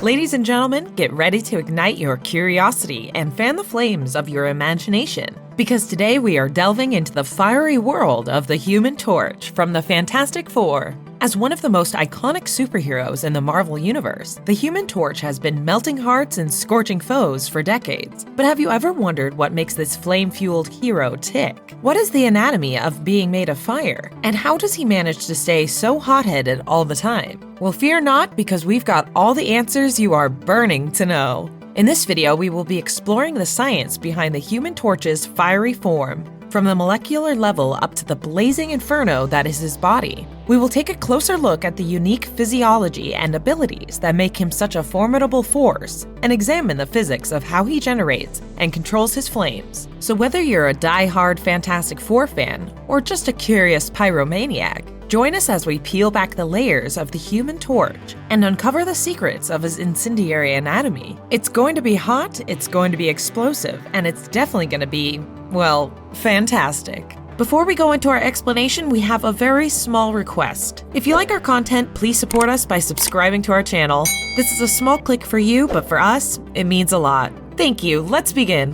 Ladies and gentlemen, get ready to ignite your curiosity and fan the flames of your imagination. Because today we are delving into the fiery world of the Human Torch from the Fantastic Four. As one of the most iconic superheroes in the Marvel Universe, the Human Torch has been melting hearts and scorching foes for decades. But have you ever wondered what makes this flame-fueled hero tick? What is the anatomy of being made of fire? And how does he manage to stay so hot-headed all the time? Well, fear not, because we've got all the answers you are burning to know. In this video, we will be exploring the science behind the Human Torch's fiery form, from the molecular level up to the blazing inferno that is his body. We will take a closer look at the unique physiology and abilities that make him such a formidable force, and examine the physics of how he generates and controls his flames. So whether you're a die-hard Fantastic Four fan, or just a curious pyromaniac, join us as we peel back the layers of the Human Torch and uncover the secrets of his incendiary anatomy. It's going to be hot, it's going to be explosive, and it's definitely going to be, well, fantastic. Before we go into our explanation, we have a very small request. If you like our content, please support us by subscribing to our channel. This is a small click for you, but for us, it means a lot. Thank you. Let's begin.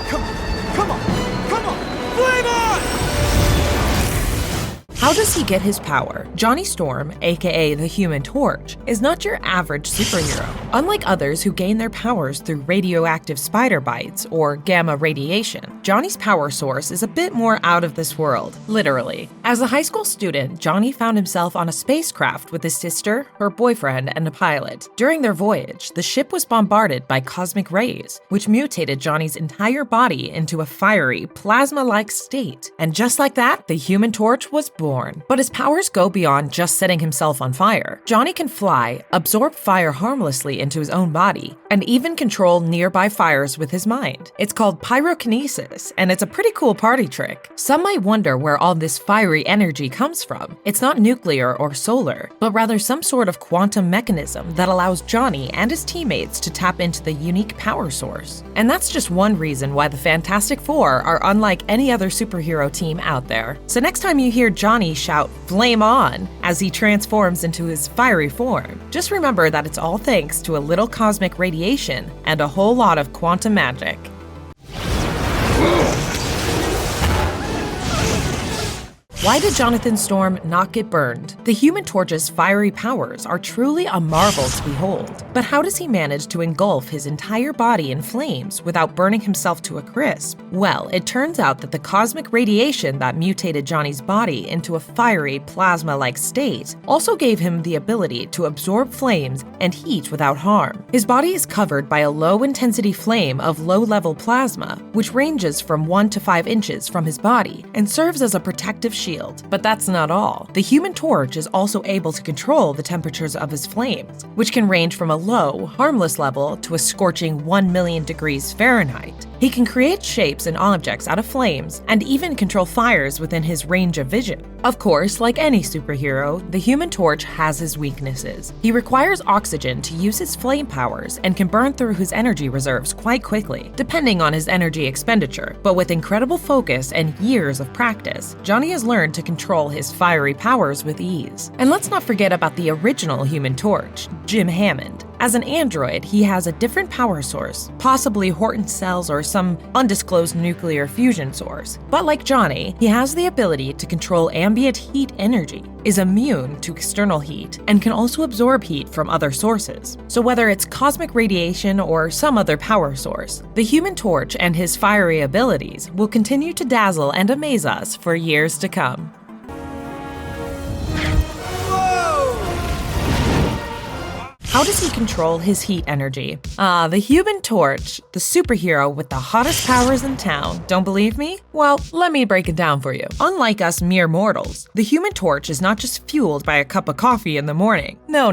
Come on, flame on! How does he get his power? Johnny Storm, aka the Human Torch, is not your average superhero. Unlike others who gain their powers through radioactive spider bites or gamma radiation, Johnny's power source is a bit more out of this world, literally. As a high school student, Johnny found himself on a spacecraft with his sister, her boyfriend, and a pilot. During their voyage, the ship was bombarded by cosmic rays, which mutated Johnny's entire body into a fiery, plasma-like state. And just like that, the Human Torch was born. But his powers go beyond just setting himself on fire. Johnny can fly, absorb fire harmlessly into his own body, and even control nearby fires with his mind. It's called pyrokinesis, and it's a pretty cool party trick. Some might wonder where all this fiery energy comes from. It's not nuclear or solar, but rather some sort of quantum mechanism that allows Johnny and his teammates to tap into the unique power source. And that's just one reason why the Fantastic Four are unlike any other superhero team out there. So next time you hear Johnny shout "Flame on" as he transforms into his fiery form, just remember that it's all thanks to a little cosmic radiation and a whole lot of quantum magic. Why did Jonathan Storm not get burned? The Human Torch's fiery powers are truly a marvel to behold. But how does he manage to engulf his entire body in flames without burning himself to a crisp? Well, it turns out that the cosmic radiation that mutated Johnny's body into a fiery, plasma-like state also gave him the ability to absorb flames and heat without harm. His body is covered by a low-intensity flame of low-level plasma, which ranges from 1 to 5 inches from his body and serves as a protective shield. But that's not all. The Human Torch is also able to control the temperatures of his flames, which can range from a low, harmless level to a scorching 1,000,000 degrees Fahrenheit. He can create shapes and objects out of flames and even control fires within his range of vision. Of course, like any superhero, the Human Torch has his weaknesses. He requires oxygen to use his flame powers and can burn through his energy reserves quite quickly, depending on his energy expenditure. But with incredible focus and years of practice, Johnny has learned to control his fiery powers with ease. And let's not forget about the original Human Torch, Jim Hammond. As an android, he has a different power source, possibly Horton cells or some undisclosed nuclear fusion source. But like Johnny, he has the ability to control ambient heat energy, is immune to external heat, and can also absorb heat from other sources. So whether it's cosmic radiation or some other power source, the Human Torch and his fiery abilities will continue to dazzle and amaze us for years to come. How does he control his heat energy? The Human Torch, the superhero with the hottest powers in town. Don't believe me? Well, let me break it down for you. Unlike us mere mortals, the Human Torch is not just fueled by a cup of coffee in the morning. No.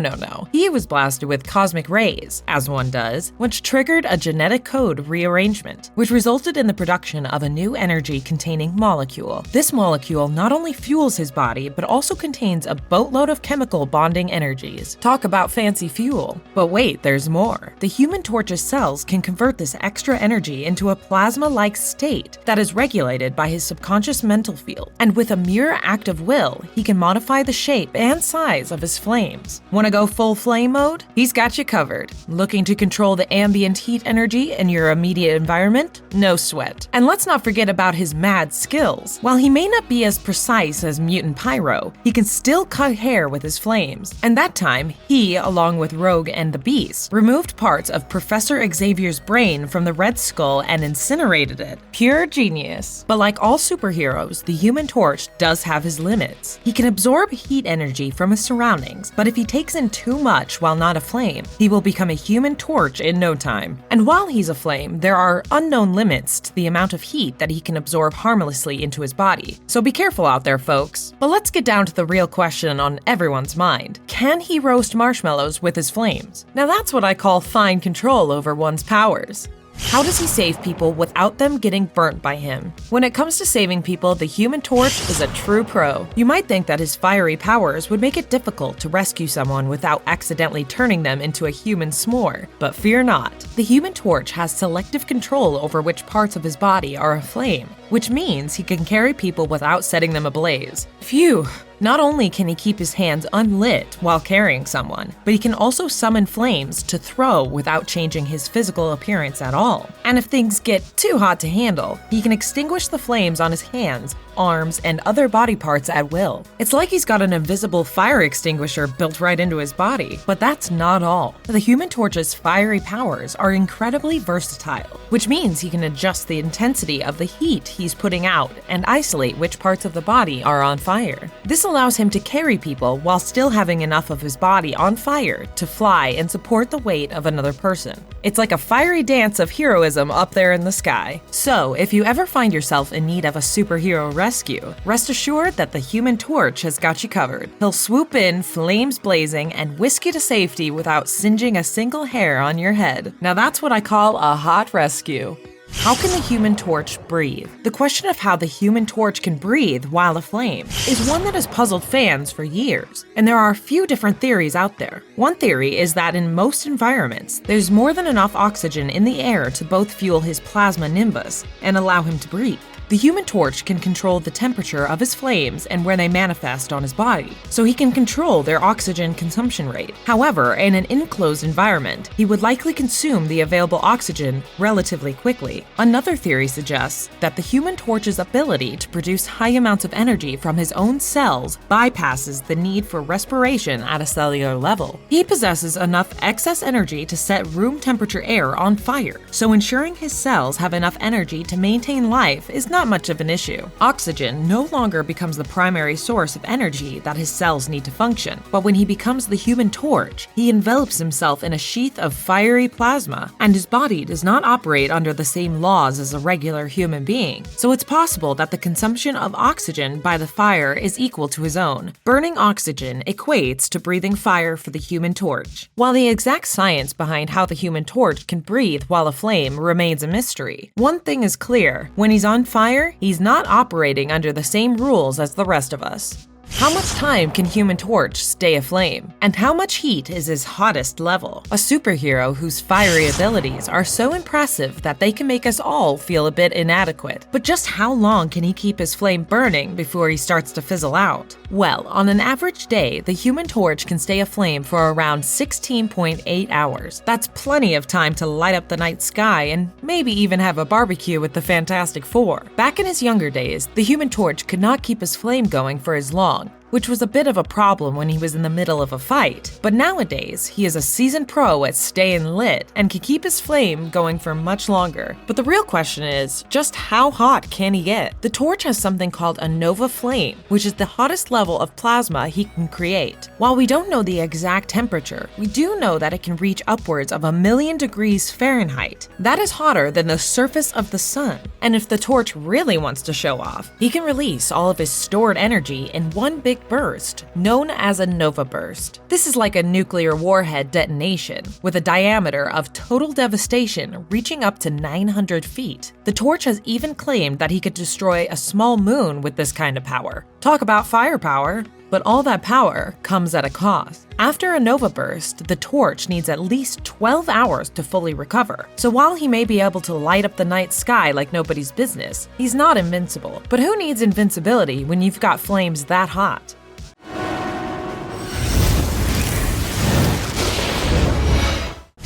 He was blasted with cosmic rays, as one does, which triggered a genetic code rearrangement, which resulted in the production of a new energy-containing molecule. This molecule not only fuels his body, but also contains a boatload of chemical bonding energies. Talk about fancy fuel. fuel. But wait, there's more. The Human Torch's cells can convert this extra energy into a plasma-like state that is regulated by his subconscious mental field. And with a mere act of will, he can modify the shape and size of his flames. Wanna go full flame mode? He's got you covered. Looking to control the ambient heat energy in your immediate environment? No sweat. And let's not forget about his mad skills. While he may not be as precise as Mutant Pyro, he can still cut hair with his flames. And that time, he, along with Rogue and the Beast, removed parts of Professor Xavier's brain from the Red Skull and incinerated it. Pure genius. But like all superheroes, the Human Torch does have his limits. He can absorb heat energy from his surroundings, but if he takes in too much while not aflame, he will become a Human Torch in no time. And while he's aflame, there are unknown limits to the amount of heat that he can absorb harmlessly into his body. So be careful out there, folks. But let's get down to the real question on everyone's mind. Can he roast marshmallows with his flames? Now that's what I call fine control over one's powers. How does he save people without them getting burnt by him? When it comes to saving people, the Human Torch is a true pro. You might think that his fiery powers would make it difficult to rescue someone without accidentally turning them into a human s'more, but fear not. The Human Torch has selective control over which parts of his body are aflame, which means he can carry people without setting them ablaze. Phew! Not only can he keep his hands unlit while carrying someone, but he can also summon flames to throw without changing his physical appearance at all. And if things get too hot to handle, he can extinguish the flames on his hands, arms, and other body parts at will. It's like he's got an invisible fire extinguisher built right into his body. But that's not all. The Human Torch's fiery powers are incredibly versatile, which means he can adjust the intensity of the heat he's putting out and isolate which parts of the body are on fire. This allows him to carry people while still having enough of his body on fire to fly and support the weight of another person. It's like a fiery dance of heroism up there in the sky. So, if you ever find yourself in need of a superhero rescue, rest assured that the Human Torch has got you covered. He'll swoop in, flames blazing, and whisk you to safety without singeing a single hair on your head. Now that's what I call a hot rescue. How can the Human Torch breathe? The question of how the Human Torch can breathe while aflame is one that has puzzled fans for years, and there are a few different theories out there. One theory is that in most environments, there's more than enough oxygen in the air to both fuel his plasma nimbus and allow him to breathe. The Human Torch can control the temperature of his flames and where they manifest on his body, so he can control their oxygen consumption rate. However, in an enclosed environment, he would likely consume the available oxygen relatively quickly. Another theory suggests that the Human Torch's ability to produce high amounts of energy from his own cells bypasses the need for respiration at a cellular level. He possesses enough excess energy to set room temperature air on fire, so ensuring his cells have enough energy to maintain life is not much of an issue. Oxygen no longer becomes the primary source of energy that his cells need to function, but when he becomes the Human Torch, he envelops himself in a sheath of fiery plasma, and his body does not operate under the same laws as a regular human being, so it's possible that the consumption of oxygen by the fire is equal to his own. Burning oxygen equates to breathing fire for the Human Torch. While the exact science behind how the Human Torch can breathe while aflame remains a mystery, one thing is clear: when he's on fire, he's not operating under the same rules as the rest of us. How much time can Human Torch stay aflame? And how much heat is his hottest level? A superhero whose fiery abilities are so impressive that they can make us all feel a bit inadequate. But just how long can he keep his flame burning before he starts to fizzle out? Well, on an average day, the Human Torch can stay aflame for around 16.8 hours. That's plenty of time to light up the night sky and maybe even have a barbecue with the Fantastic Four. Back in his younger days, the Human Torch could not keep his flame going for as long, which was a bit of a problem when he was in the middle of a fight. But nowadays, he is a seasoned pro at staying lit and can keep his flame going for much longer. But the real question is, just how hot can he get? The torch has something called a nova flame, which is the hottest level of plasma he can create. While we don't know the exact temperature, we do know that it can reach upwards of 1,000,000 degrees Fahrenheit. That is hotter than the surface of the sun. And if the torch really wants to show off, he can release all of his stored energy in one big burst, known as a nova burst. This is like a nuclear warhead detonation, with a diameter of total devastation reaching up to 900 feet. The torch has even claimed that he could destroy a small moon with this kind of power. Talk about firepower! But all that power comes at a cost. After a nova burst, the torch needs at least 12 hours to fully recover. So while he may be able to light up the night sky like nobody's business, he's not invincible. But who needs invincibility when you've got flames that hot?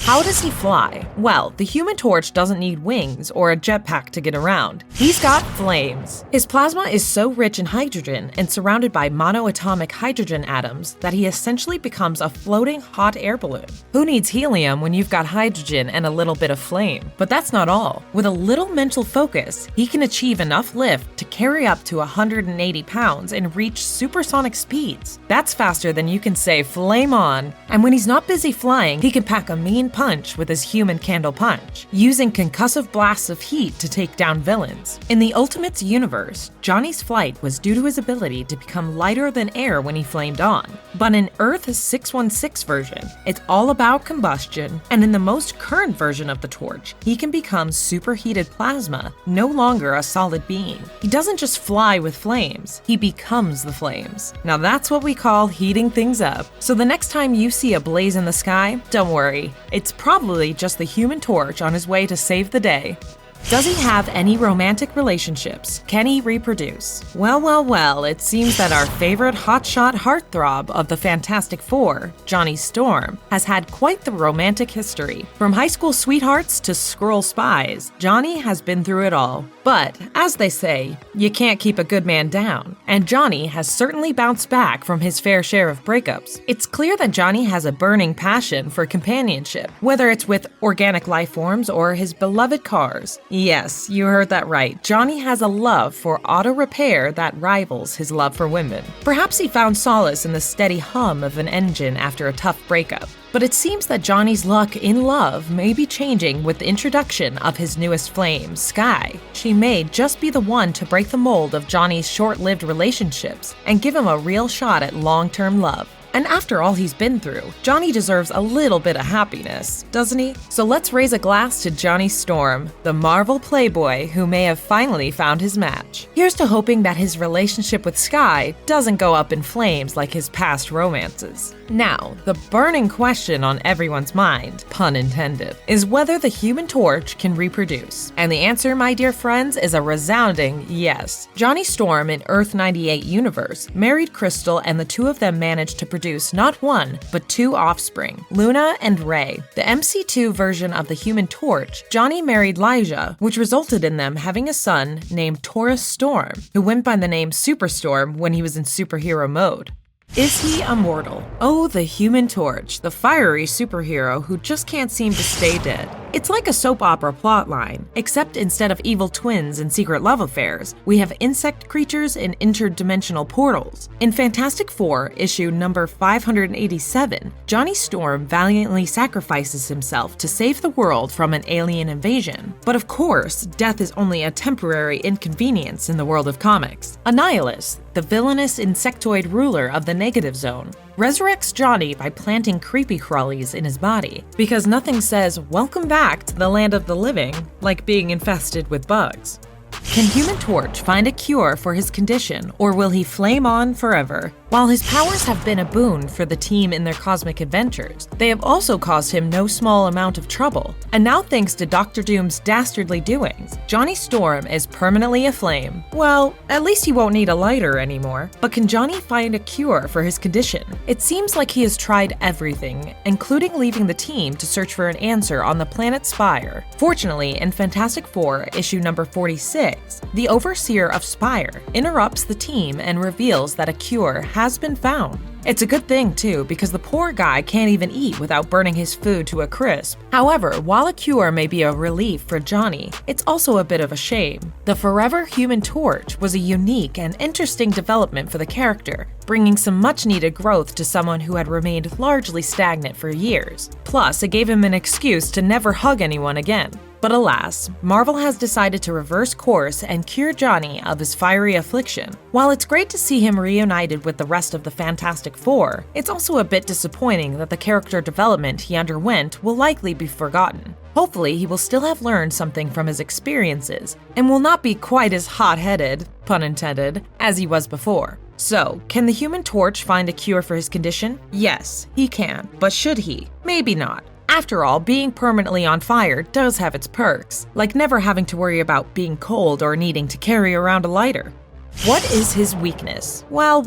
How does he fly? Well, the Human Torch doesn't need wings or a jetpack to get around. He's got flames. His plasma is so rich in hydrogen and surrounded by monoatomic hydrogen atoms that he essentially becomes a floating hot air balloon. Who needs helium when you've got hydrogen and a little bit of flame? But that's not all. With a little mental focus, he can achieve enough lift to carry up to 180 pounds and reach supersonic speeds. That's faster than you can say flame on. And when he's not busy flying, he can pack a mean punch with his human candle punch, using concussive blasts of heat to take down villains. In the Ultimates universe, Johnny's flight was due to his ability to become lighter than air when he flamed on. But in Earth's 616 version, it's all about combustion, and in the most current version of the torch, he can become superheated plasma, no longer a solid being. He doesn't just fly with flames, he becomes the flames. Now that's what we call heating things up. So the next time you see a blaze in the sky, don't worry. It's probably just the Human Torch on his way to save the day. Does he have any romantic relationships? Can he reproduce? Well, it seems that our favorite hotshot heartthrob of the Fantastic Four, Johnny Storm, has had quite the romantic history. From high school sweethearts to Skrull spies, Johnny has been through it all. But, as they say, you can't keep a good man down. And Johnny has certainly bounced back from his fair share of breakups. It's clear that Johnny has a burning passion for companionship, whether it's with organic life forms or his beloved cars. Yes, you heard that right. Johnny has a love for auto repair that rivals his love for women. Perhaps he found solace in the steady hum of an engine after a tough breakup. But it seems that Johnny's luck in love may be changing with the introduction of his newest flame, Sky. She may just be the one to break the mold of Johnny's short-lived relationships and give him a real shot at long-term love. And after all he's been through, Johnny deserves a little bit of happiness, doesn't he? So let's raise a glass to Johnny Storm, the Marvel playboy who may have finally found his match. Here's to hoping that his relationship with Sky doesn't go up in flames like his past romances. Now, the burning question on everyone's mind, pun intended, is whether the Human Torch can reproduce. And the answer, my dear friends, is a resounding yes. Johnny Storm in Earth 98 universe married Crystal, and the two of them managed to produce not one, but two offspring, Luna and Ray. The MC2 version of the Human Torch, Johnny married Lyja, which resulted in them having a son named Taurus Storm, who went by the name Superstorm when he was in superhero mode. Is he immortal? Oh, the Human Torch, the fiery superhero who just can't seem to stay dead. It's like a soap opera plotline, except instead of evil twins and secret love affairs, we have insect creatures in interdimensional portals. In Fantastic Four, issue number 587, Johnny Storm valiantly sacrifices himself to save the world from an alien invasion. But of course, death is only a temporary inconvenience in the world of comics. Annihilus, the villainous insectoid ruler of the Negative Zone, resurrects Johnny by planting creepy crawlies in his body, because nothing says welcome back to the land of the living like being infested with bugs. Can Human Torch find a cure for his condition, or will he flame on forever? While his powers have been a boon for the team in their cosmic adventures, they have also caused him no small amount of trouble. And now thanks to Dr. Doom's dastardly doings, Johnny Storm is permanently aflame. Well, at least he won't need a lighter anymore. But can Johnny find a cure for his condition? It seems like he has tried everything, including leaving the team to search for an answer on the planet Spire. Fortunately, in Fantastic Four, issue number 46, the Overseer of Spire interrupts the team and reveals that a cure has been found. It's a good thing too, because the poor guy can't even eat without burning his food to a crisp. However, while a cure may be a relief for Johnny, it's also a bit of a shame. The Forever Human Torch was a unique and interesting development for the character, bringing some much-needed growth to someone who had remained largely stagnant for years. Plus, it gave him an excuse to never hug anyone again. But alas, Marvel has decided to reverse course and cure Johnny of his fiery affliction. While it's great to see him reunited with the rest of the Fantastic Four, it's also a bit disappointing that the character development he underwent will likely be forgotten. Hopefully, he will still have learned something from his experiences and will not be quite as hot-headed, pun intended, as he was before. So, can the Human Torch find a cure for his condition? Yes, he can. But should he? Maybe not. After all, being permanently on fire does have its perks, like never having to worry about being cold or needing to carry around a lighter. What is his weakness? Well,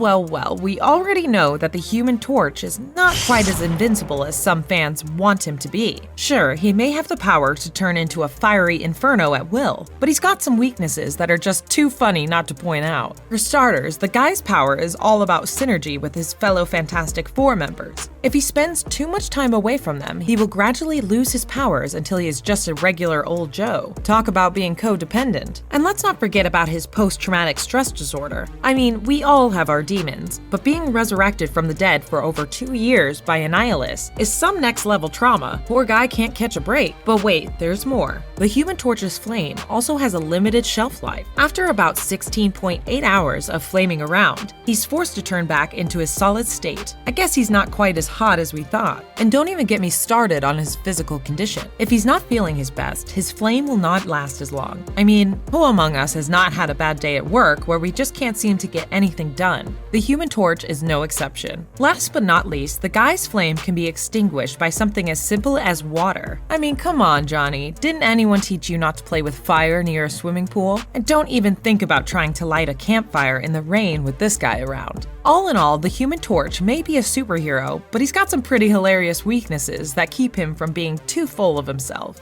we already know that the Human Torch is not quite as invincible as some fans want him to be. Sure, he may have the power to turn into a fiery inferno at will, but he's got some weaknesses that are just too funny not to point out. For starters, the guy's power is all about synergy with his fellow Fantastic Four members. If he spends too much time away from them, he will gradually lose his powers until he is just a regular old Joe. Talk about being codependent. And let's not forget about his post-traumatic stress disorder. I mean, we all have our demons, but being resurrected from the dead for over 2 years by Annihilus is some next level trauma. Poor guy can't catch a break. But wait, there's more. The Human Torch's flame also has a limited shelf life. After about 16.8 hours of flaming around, he's forced to turn back into his solid state. I guess he's not quite as hot as we thought. And don't even get me started on his physical condition. If he's not feeling his best, his flame will not last as long. I mean, who among us has not had a bad day at work where we just can't seem to get anything done? The Human Torch is no exception. Last but not least, the guy's flame can be extinguished by something as simple as water. I mean, come on, Johnny. Didn't anyone teach you not to play with fire near a swimming pool? And don't even think about trying to light a campfire in the rain with this guy around. All in all, the Human Torch may be a superhero, but he's got some pretty hilarious weaknesses that keep him from being too full of himself.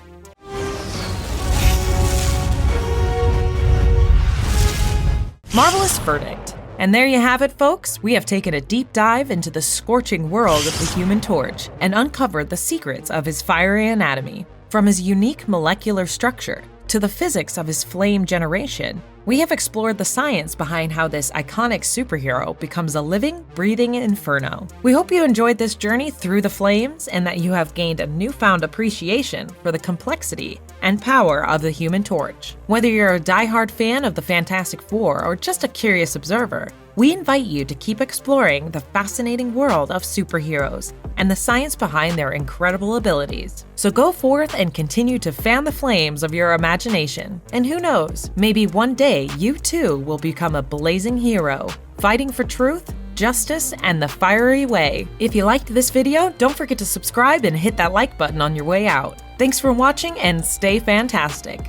Marvelous verdict. And there you have it, folks. We have taken a deep dive into the scorching world of the Human Torch and uncovered the secrets of his fiery anatomy. From his unique molecular structure to the physics of his flame generation, we have explored the science behind how this iconic superhero becomes a living, breathing inferno. We hope you enjoyed this journey through the flames and that you have gained a newfound appreciation for the complexity and power of the Human Torch. Whether you're a diehard fan of the Fantastic Four or just a curious observer, we invite you to keep exploring the fascinating world of superheroes and the science behind their incredible abilities. So go forth and continue to fan the flames of your imagination. And who knows, maybe one day you too will become a blazing hero, fighting for truth, justice, and the fiery way. If you liked this video, don't forget to subscribe and hit that like button on your way out. Thanks for watching and stay fantastic.